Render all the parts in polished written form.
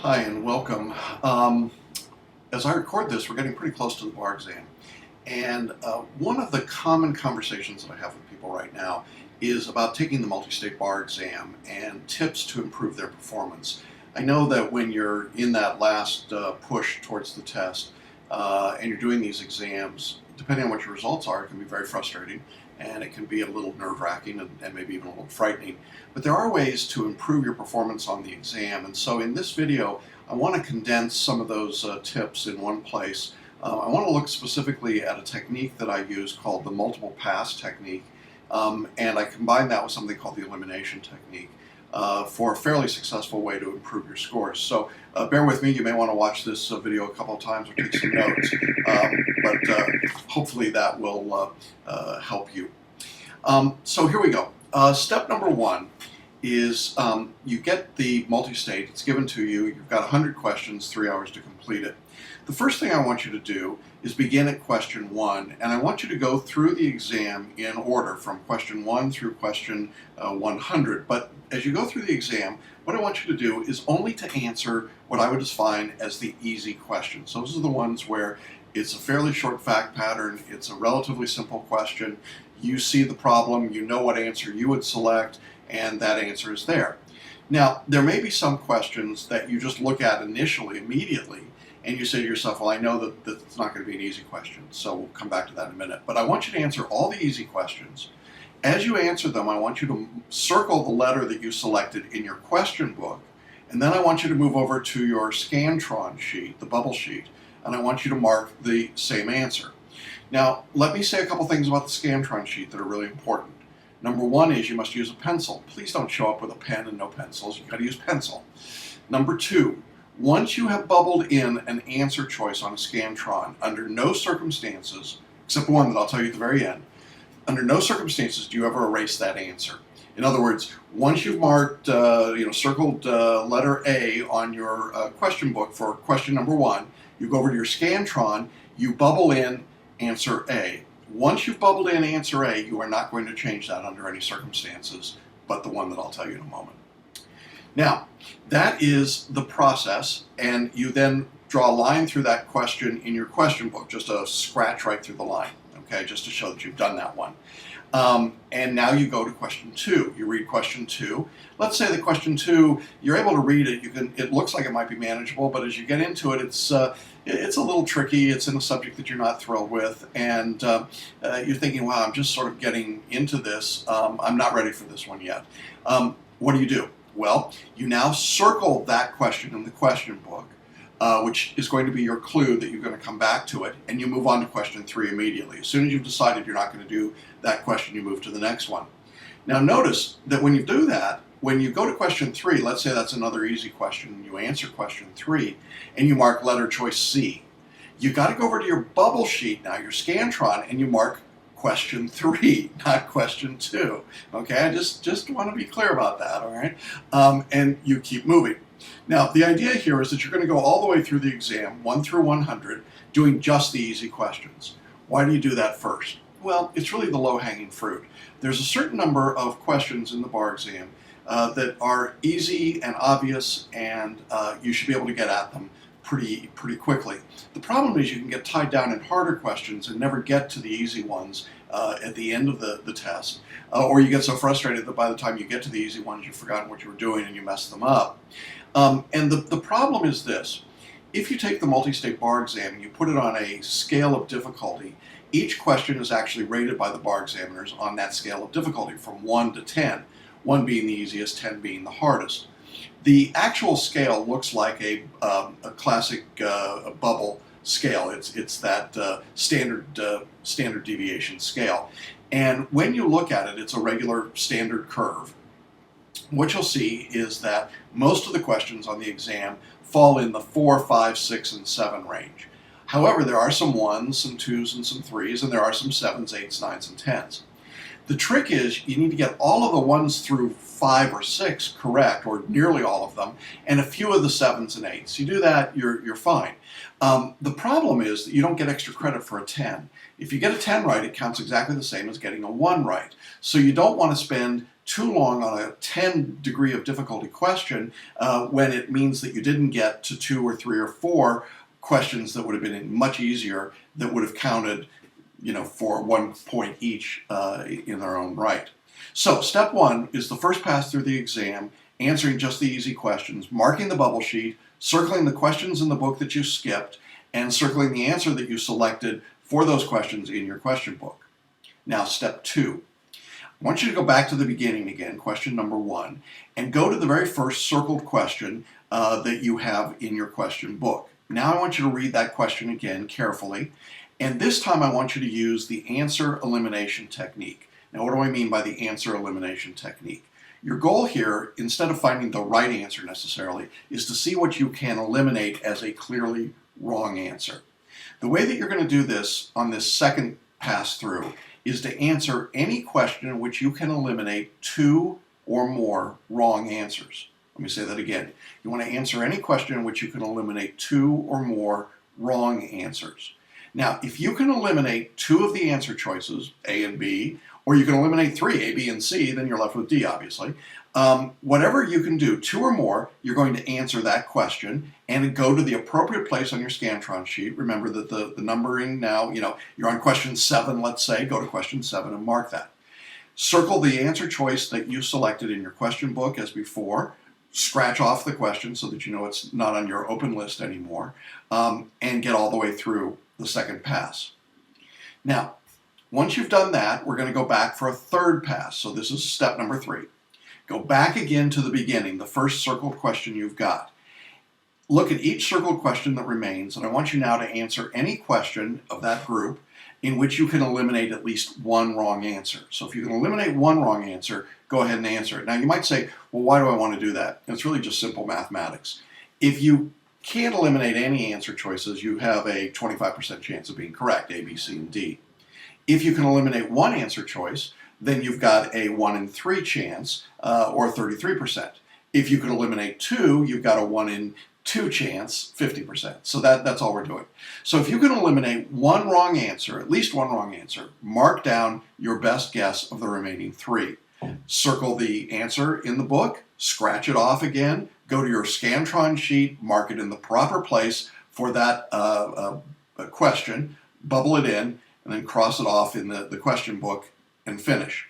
Hi and welcome. As I record this, we're getting pretty close to the bar exam. And one of the common conversations that I have with people right now is about taking the Multistate Bar Exam and tips to improve their performance. I know that when you're in that last push towards the test and you're doing these exams, depending on what your results are, it can be very frustrating and it can be a little nerve-wracking and maybe even a little frightening. But there are ways to improve your performance on the exam. And so in this video, I want to condense some of those tips in one place. I want to look specifically at a technique that I use called the multiple pass technique, and I combine that with something called the elimination technique for a fairly successful way to improve your scores. So bear with me, you may want to watch this video a couple of times or take some notes, but hopefully that will help you. So here we go. Step number one is you get the multi-state, it's given to you, you've got 100 questions, 3 hours to complete it. The first thing I want you to do is begin at question 1, and I want you to go through the exam in order from question 1 through question 100. But as you go through the exam, what I want you to do is only to answer what I would define as the easy questions. Those are the ones where it's a fairly short fact pattern, it's a relatively simple question, you see the problem, you know what answer you would select, and that answer is there. Now, there may be some questions that you just look at initially, immediately, and you say to yourself, well, I know that it's not going to be an easy question, so we'll come back to that in a minute. But I want you to answer all the easy questions. As you answer them, I want you to circle the letter that you selected in your question book, and then I want you to move over to your Scantron sheet, the bubble sheet, and I want you to mark the same answer. Now, let me say a couple things about the Scantron sheet that are really important. Number one is you must use a pencil. Please don't show up with a pen and no pencils. You've got to use pencil. Number two, once you have bubbled in an answer choice on a Scantron, under no circumstances, except one that I'll tell you at the very end, under no circumstances do you ever erase that answer. In other words, once you've marked, circled letter A on your question book for question number 1, you go over to your Scantron, you bubble in answer A. Once you've bubbled in answer A, you are not going to change that under any circumstances, but the one that I'll tell you in a moment. Now, that is the process, and you then draw a line through that question in your question book, just a scratch right through the line, okay, just to show that you've done that one. And now you go to question 2. You read question 2. Let's say that question 2, you're able to read it. It looks like it might be manageable, but as you get into it, it's a little tricky. It's in a subject that you're not thrilled with, and you're thinking, wow, I'm just sort of getting into this. I'm not ready for this one yet. What do? Well, you now circle that question in the question book, which is going to be your clue that you're going to come back to it, and you move on to question 3 immediately. As soon as you've decided you're not going to do that question, you move to the next one. Now notice that when you do that, when you go to question 3, let's say that's another easy question, and you answer question 3, and you mark letter choice C. You've got to go over to your bubble sheet now, your Scantron, and you mark question 3, not question 2. Okay, I just want to be clear about that, all right? And you keep moving. Now, the idea here is that you're going to go all the way through the exam, 1 through 100, doing just the easy questions. Why do you do that first? Well, it's really the low-hanging fruit. There's a certain number of questions in the bar exam that are easy and obvious, and you should be able to get at them pretty quickly. The problem is you can get tied down in harder questions and never get to the easy ones at the end of the test, or you get so frustrated that by the time you get to the easy ones, you've forgotten what you were doing and you mess them up. And the problem is this. If you take the Multistate Bar Exam and you put it on a scale of difficulty, each question is actually rated by the bar examiners on that scale of difficulty from 1 to 10, 1 being the easiest, 10 being the hardest. The actual scale looks like a classic bubble scale. It's that standard deviation scale. And when you look at it, it's a regular standard curve. What you'll see is that most of the questions on the exam fall in the 4, 5, 6, and 7 range. However, there are some 1s, some 2s, and some 3s, and there are some 7s, 8s, 9s, and 10s. The trick is you need to get all of the 1s through 5 or 6 correct, or nearly all of them, and a few of the 7s and 8s. You do that, you're fine. The problem is that you don't get extra credit for a 10. If you get a 10 right, it counts exactly the same as getting a 1 right. So you don't want to spend too long on a 10 degree of difficulty question when it means that you didn't get to 2 or 3 or 4 questions that would have been much easier, that would have counted, for 1 point each in their own right. So step 1 is the first pass through the exam, answering just the easy questions, marking the bubble sheet, circling the questions in the book that you skipped, and circling the answer that you selected for those questions in your question book. Now step 2. I want you to go back to the beginning again, question number 1, and go to the very first circled question that you have in your question book. Now I want you to read that question again carefully, and this time I want you to use the answer elimination technique. Now what do I mean by the answer elimination technique? Your goal here, instead of finding the right answer necessarily, is to see what you can eliminate as a clearly wrong answer. The way that you're going to do this on this second pass through is to answer any question in which you can eliminate 2 or more wrong answers. Let me say that again. You want to answer any question in which you can eliminate 2 or more wrong answers. Now, if you can eliminate 2 of the answer choices, A and B, or you can eliminate 3, A, B, and C, then you're left with D, obviously. Whatever you can do, 2 or more, you're going to answer that question and go to the appropriate place on your Scantron sheet. Remember that the numbering now, you're on question 7, let's say, go to question 7 and mark that. Circle the answer choice that you selected in your question book as before. Scratch off the question so that you know it's not on your open list anymore, and get all the way through the second pass. Now, once you've done that, we're going to go back for a third pass. So this is step number 3. Go back again to the beginning, the first circled question you've got. Look at each circled question that remains, and I want you now to answer any question of that group in which you can eliminate at least 1 wrong answer. So if you can eliminate 1 wrong answer, go ahead and answer it. Now you might say, well, why do I want to do that? It's really just simple mathematics. If you can't eliminate any answer choices, you have a 25% chance of being correct, A, B, C, and D. If you can eliminate 1 answer choice, then you've got a 1 in 3 chance, or 33%. If you can eliminate 2, you've got a 1 in 2 chance, 50%. So that's all we're doing. So if you can eliminate 1 wrong answer, at least 1 wrong answer, mark down your best guess of the remaining 3. Circle the answer in the book, scratch it off again, go to your Scantron sheet, mark it in the proper place for that question, bubble it in, and then cross it off in the question book and finish.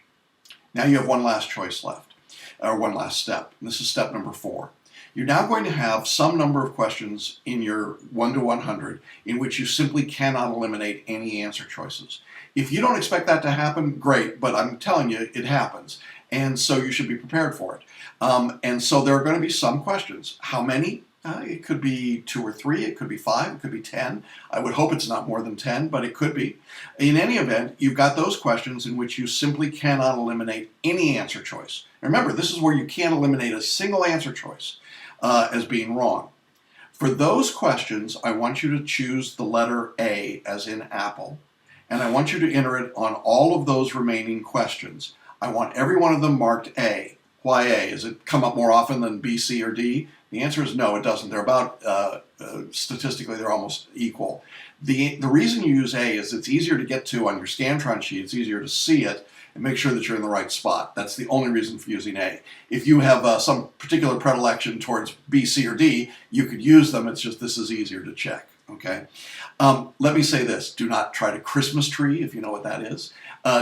Now you have one last choice left, or one last step. And this is step number 4. You're now going to have some number of questions in your 1 to 100 in which you simply cannot eliminate any answer choices. If you don't expect that to happen, great, but I'm telling you, it happens. And so you should be prepared for it. And so there are going to be some questions. How many? It could be 2 or 3, it could be 5, it could be 10. I would hope it's not more than 10, but it could be. In any event, you've got those questions in which you simply cannot eliminate any answer choice. Remember, this is where you can't eliminate a single answer choice as being wrong. For those questions, I want you to choose the letter A, as in apple, and I want you to enter it on all of those remaining questions. I want every one of them marked A. Why A? Does it come up more often than B, C, or D? The answer is no, it doesn't. They're about, statistically, they're almost equal. The reason you use A is it's easier to get to on your Scantron sheet. It's easier to see it and make sure that you're in the right spot. That's the only reason for using A. If you have some particular predilection towards B, C, or D, you could use them. It's just this is easier to check. Okay. Let me say this. Do not try to Christmas tree, if you know what that is.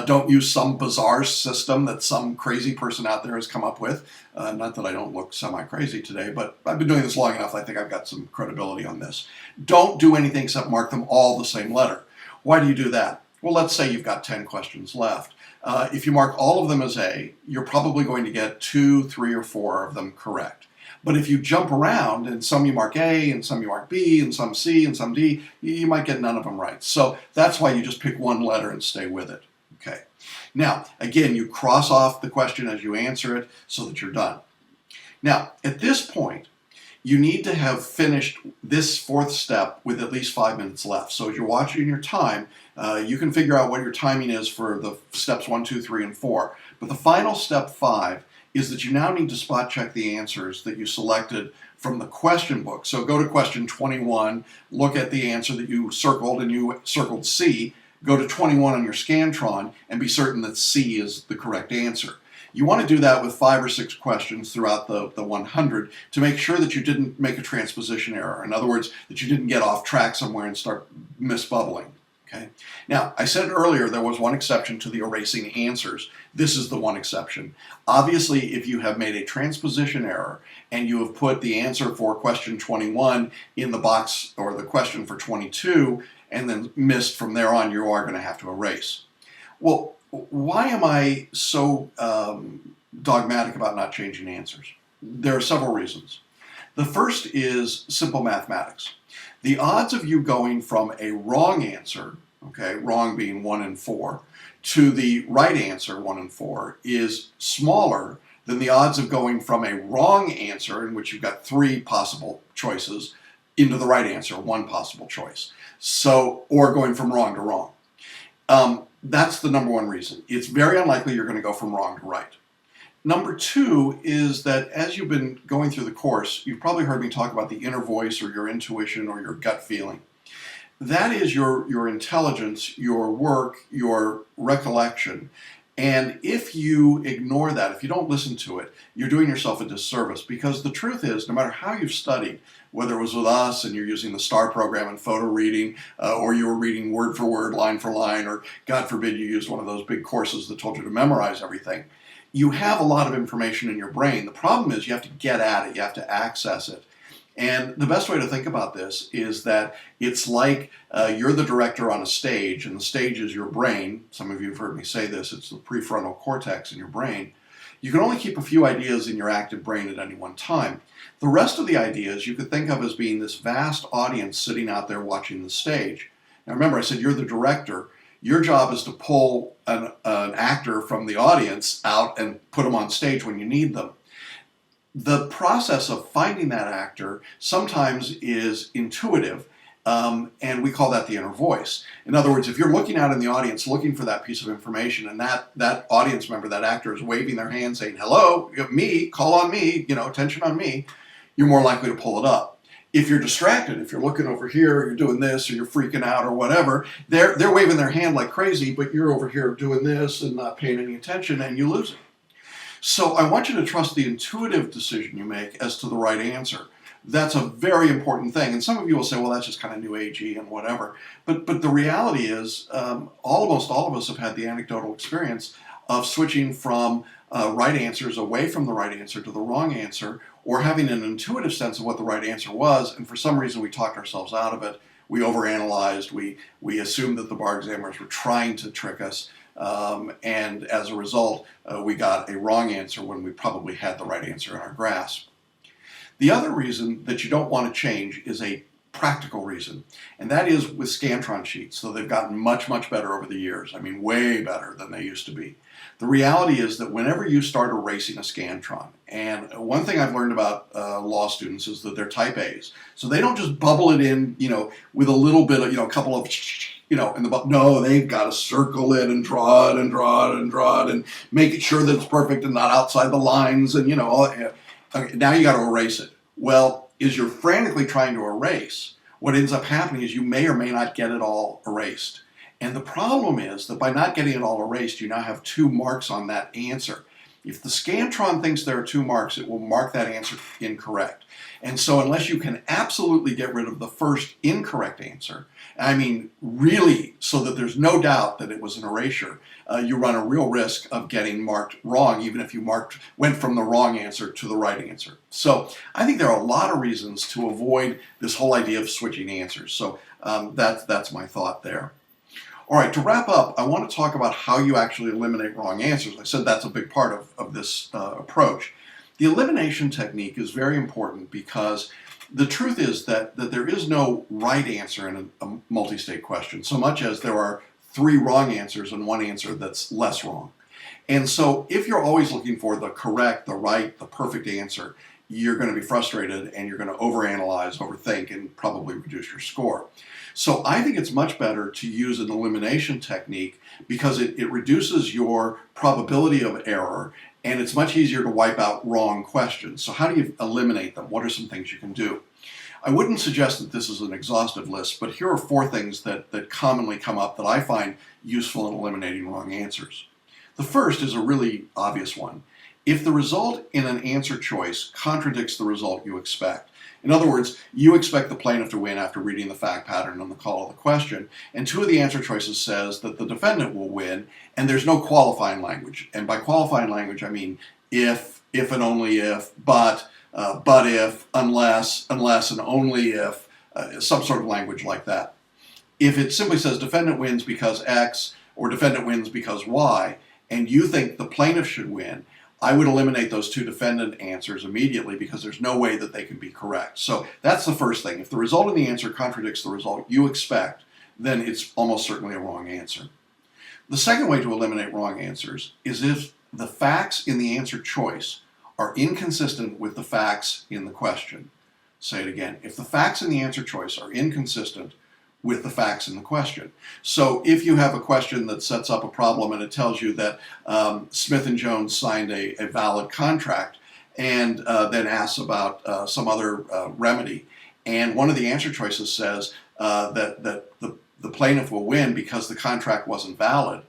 Don't use some bizarre system that some crazy person out there has come up with. Not that I don't look semi-crazy today, but I've been doing this long enough, I think I've got some credibility on this. Don't do anything except mark them all the same letter. Why do you do that? Well, let's say you've got 10 questions left. If you mark all of them as A, you're probably going to get 2, 3, or 4 of them correct. But if you jump around, and some you mark A, and some you mark B, and some C, and some D, you might get none of them right. So that's why you just pick one letter and stay with it. Okay. Now, again, you cross off the question as you answer it so that you're done. Now, at this point, you need to have finished this 4th step with at least 5 minutes left. So as you're watching your time, you can figure out what your timing is for the steps 1, 2, 3, and 4. But the final step 5 is that you now need to spot check the answers that you selected from the question book. So go to question 21, look at the answer that you circled, and you circled C. Go to 21 on your Scantron and be certain that C is the correct answer. You want to do that with 5 or 6 questions throughout the 100 to make sure that you didn't make a transposition error. In other words, that you didn't get off track somewhere and start misbubbling. Okay. Now, I said earlier there was one exception to the erasing answers. This is the one exception. Obviously, if you have made a transposition error and you have put the answer for question 21 in the box or the question for 22 and then missed from there on, you are going to have to erase. Well, why am I so dogmatic about not changing answers? There are several reasons. The first is simple mathematics. The odds of you going from a wrong answer, okay, wrong being 1 in 4, to the right answer, 1 in 4, is smaller than the odds of going from a wrong answer, in which you've got 3 possible choices, into the right answer, 1 possible choice. So, or going from wrong to wrong. That's the number one reason. It's very unlikely you're going to go from wrong to right. Number 2 is that as you've been going through the course, you've probably heard me talk about the inner voice or your intuition or your gut feeling. That is your intelligence, your work, your recollection. And if you ignore that, if you don't listen to it, you're doing yourself a disservice, because the truth is, no matter how you've studied, whether it was with us and you're using the STAR program and photo reading, or you were reading word for word, line for line, or God forbid you used one of those big courses that told you to memorize everything, you have a lot of information in your brain. The problem is you have to get at it, you have to access it. And the best way to think about this is that it's like you're the director on a stage, and the stage is your brain. Some of you have heard me say this, it's the prefrontal cortex in your brain. You can only keep a few ideas in your active brain at any one time. The rest of the ideas you could think of as being this vast audience sitting out there watching the stage. Now remember, I said you're the director. Your job is to pull an actor from the audience out and put them on stage when you need them. The process of finding that actor sometimes is intuitive, and we call that the inner voice. In other words, if you're looking out in the audience looking for that piece of information, and that audience member, that actor, is waving their hand saying, hello, me, call on me, attention on me, you're more likely to pull it up. If you're distracted, if you're looking over here, or you're doing this, or you're freaking out, or whatever, they're waving their hand like crazy, but you're over here doing this and not paying any attention, and you lose it. So I want you to trust the intuitive decision you make as to the right answer. That's a very important thing. And some of you will say, well, that's just kind of new agey and whatever. But the reality is, almost all of us have had the anecdotal experience of switching from right answers away from the right answer to the wrong answer, or having an intuitive sense of what the right answer was, and for some reason we talked ourselves out of it. We overanalyzed. We assumed that the bar examiners were trying to trick us. And as a result, we got a wrong answer when we probably had the right answer in our grasp. The other reason that you don't want to change is a practical reason, and that is with Scantron sheets. So they've gotten much, much better over the years. I mean, way better than they used to be. The reality is that whenever you start erasing a Scantron, and one thing I've learned about law students is that they're type A's. So they don't just bubble it in, with a little bit of, a couple of, in the bubble. No, they've got to circle it and draw it and draw it and draw it and make sure that it's perfect and not outside the lines and, okay, now you got to erase it. Well, as you're frantically trying to erase, what ends up happening is you may or may not get it all erased. And the problem is that by not getting it all erased, you now have 2 marks on that answer. If the Scantron thinks there are 2 marks, it will mark that answer incorrect. And so unless you can absolutely get rid of the first incorrect answer, I mean really so that there's no doubt that it was an erasure, you run a real risk of getting marked wrong, even if you went from the wrong answer to the right answer. So I think there are a lot of reasons to avoid this whole idea of switching answers. So that's my thought there. All right, to wrap up, I want to talk about how you actually eliminate wrong answers. I said that's a big part of this approach. The elimination technique is very important because the truth is that there is no right answer in a multi-state question, so much as there are 3 wrong answers and 1 answer that's less wrong. And so if you're always looking for the correct, the right, the perfect answer, you're going to be frustrated and you're going to overanalyze, overthink, and probably reduce your score. So I think it's much better to use an elimination technique because it reduces your probability of error, and it's much easier to wipe out wrong questions. So how do you eliminate them? What are some things you can do? I wouldn't suggest that this is an exhaustive list, but here are 4 things that commonly come up that I find useful in eliminating wrong answers. The first is a really obvious one. If the result in an answer choice contradicts the result you expect, in other words, you expect the plaintiff to win after reading the fact pattern on the call of the question, and two of the answer choices says that the defendant will win, and there's no qualifying language. And by qualifying language, I mean if and only if, but if, unless and only if, some sort of language like that. If it simply says defendant wins because X or defendant wins because Y, and you think the plaintiff should win, I would eliminate those two defendant answers immediately because there's no way that they can be correct. So that's the first thing. If the result in the answer contradicts the result you expect, then it's almost certainly a wrong answer. The second way to eliminate wrong answers is if the facts in the answer choice are inconsistent with the facts in the question. Say it again. If the facts in the answer choice are inconsistent with the facts in the question. So if you have a question that sets up a problem and it tells you that Smith and Jones signed a valid contract and then asks about some other remedy, and one of the answer choices says that the plaintiff will win because the contract wasn't valid,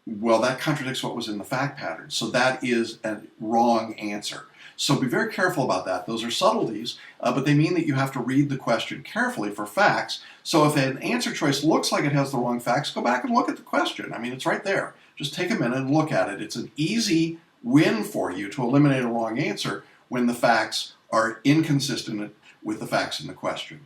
well, that contradicts what was in the fact pattern. So that is a wrong answer. So be very careful about that. Those are subtleties, but they mean that you have to read the question carefully for facts. So if an answer choice looks like it has the wrong facts, go back and look at the question. I mean, it's right there. Just take a minute and look at it. It's an easy win for you to eliminate a wrong answer when the facts are inconsistent with the facts in the question.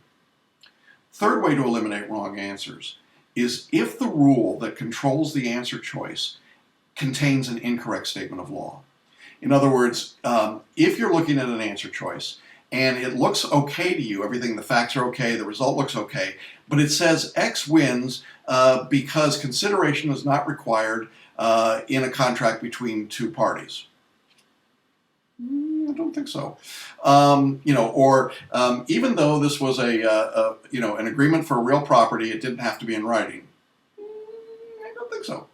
Third way to eliminate wrong answers is if the rule that controls the answer choice contains an incorrect statement of law. In other words, if you're looking at an answer choice and it looks okay to you, everything, the facts are okay, the result looks okay, but it says X wins because consideration is not required in a contract between two parties. I don't think so. Even though this was an agreement for real property, it didn't have to be in writing. I don't think so.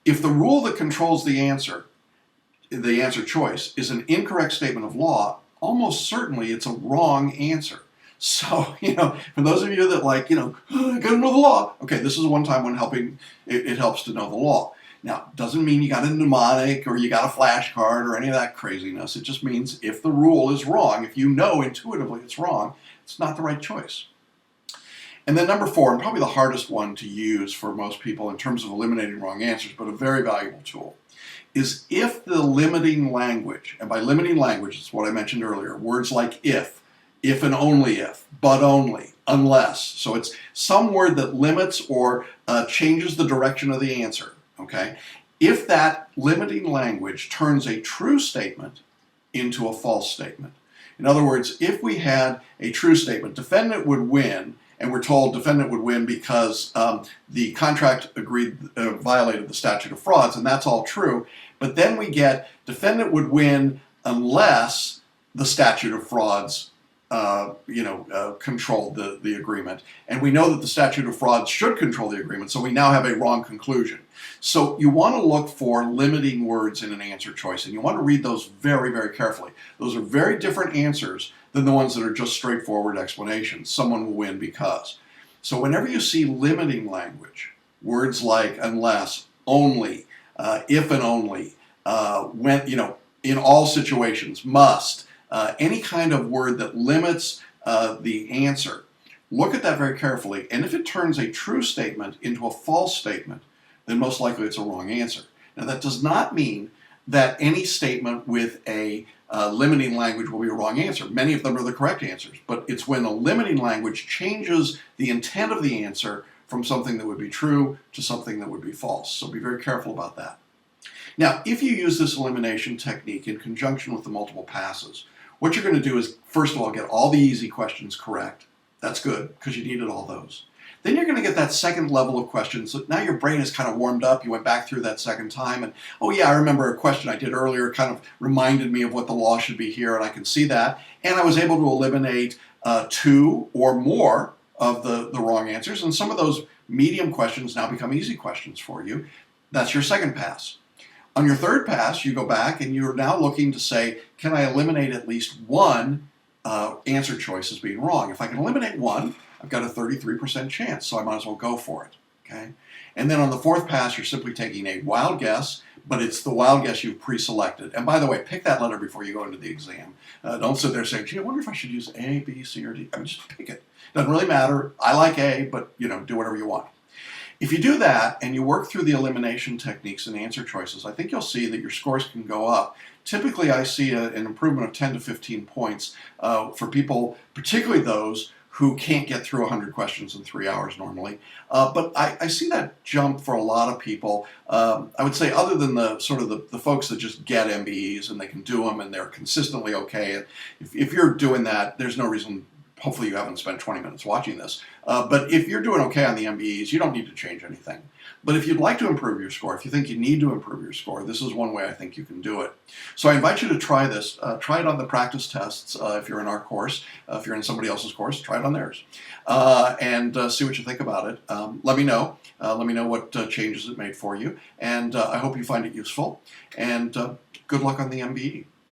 If the rule that controls the answer choice is an incorrect statement of law, almost certainly it's a wrong answer. So, for those of you that I gotta know the law. Okay, this is one time when it helps to know the law. Now, doesn't mean you got a mnemonic or you got a flashcard or any of that craziness. It just means if the rule is wrong, if you know intuitively it's wrong, it's not the right choice. And then number 4, and probably the hardest one to use for most people in terms of eliminating wrong answers, but a very valuable tool, is if the limiting language, and by limiting language, it's what I mentioned earlier, words like if and only if, but only, unless. So it's some word that limits or changes the direction of the answer. Okay? If that limiting language turns a true statement into a false statement. In other words, if we had a true statement, defendant would win, and we're told defendant would win because the contract violated the statute of frauds, and that's all true, but then we get defendant would win unless the statute of frauds controlled the agreement. And we know that the statute of frauds should control the agreement, so we now have a wrong conclusion. So you want to look for limiting words in an answer choice, and you want to read those very, very carefully. Those are very different answers than the ones that are just straightforward explanations. Someone will win because. So whenever you see limiting language, words like unless, only, if and only, when, in all situations, must, any kind of word that limits the answer, look at that very carefully. And if it turns a true statement into a false statement, then most likely it's a wrong answer. Now that does not mean that any statement with a limiting language will be a wrong answer. Many of them are the correct answers, but it's when a limiting language changes the intent of the answer from something that would be true to something that would be false. So be very careful about that. Now, if you use this elimination technique in conjunction with the multiple passes, what you're going to do is, first of all, get all the easy questions correct. That's good, because you needed all those. Then you're going to get that second level of questions. So now your brain is kind of warmed up. You went back through that second time, and oh yeah, I remember a question I did earlier kind of reminded me of what the law should be here, and I can see that. And I was able to eliminate 2 or more of the wrong answers, and some of those medium questions now become easy questions for you. That's your second pass. On your third pass, you go back and you're now looking to say, can I eliminate at least one answer choice as being wrong? If I can eliminate one, I've got a 33% chance, so I might as well go for it. Okay? And then on the fourth pass, you're simply taking a wild guess, but it's the wild guess you've pre-selected. And by the way, pick that letter before you go into the exam. Don't sit there saying, gee, I wonder if I should use A, B, C, or D. I mean, just pick it. Doesn't really matter. I like A, but do whatever you want. If you do that and you work through the elimination techniques and answer choices, I think you'll see that your scores can go up. Typically, I see an improvement of 10 to 15 points for people, particularly those who can't get through 100 questions in 3 hours normally. But I see that jump for a lot of people. I would say other than the folks that just get MBEs and they can do them and they're consistently okay. If you're doing that, there's no reason. Hopefully you haven't spent 20 minutes watching this. But if you're doing okay on the MBEs, you don't need to change anything. But if you'd like to improve your score, if you think you need to improve your score, this is one way I think you can do it. So I invite you to try this. Try it on the practice tests if you're in our course. If you're in somebody else's course, try it on theirs. And see what you think about it. Let me know. Let me know what changes it made for you. And I hope you find it useful. And good luck on the MBE.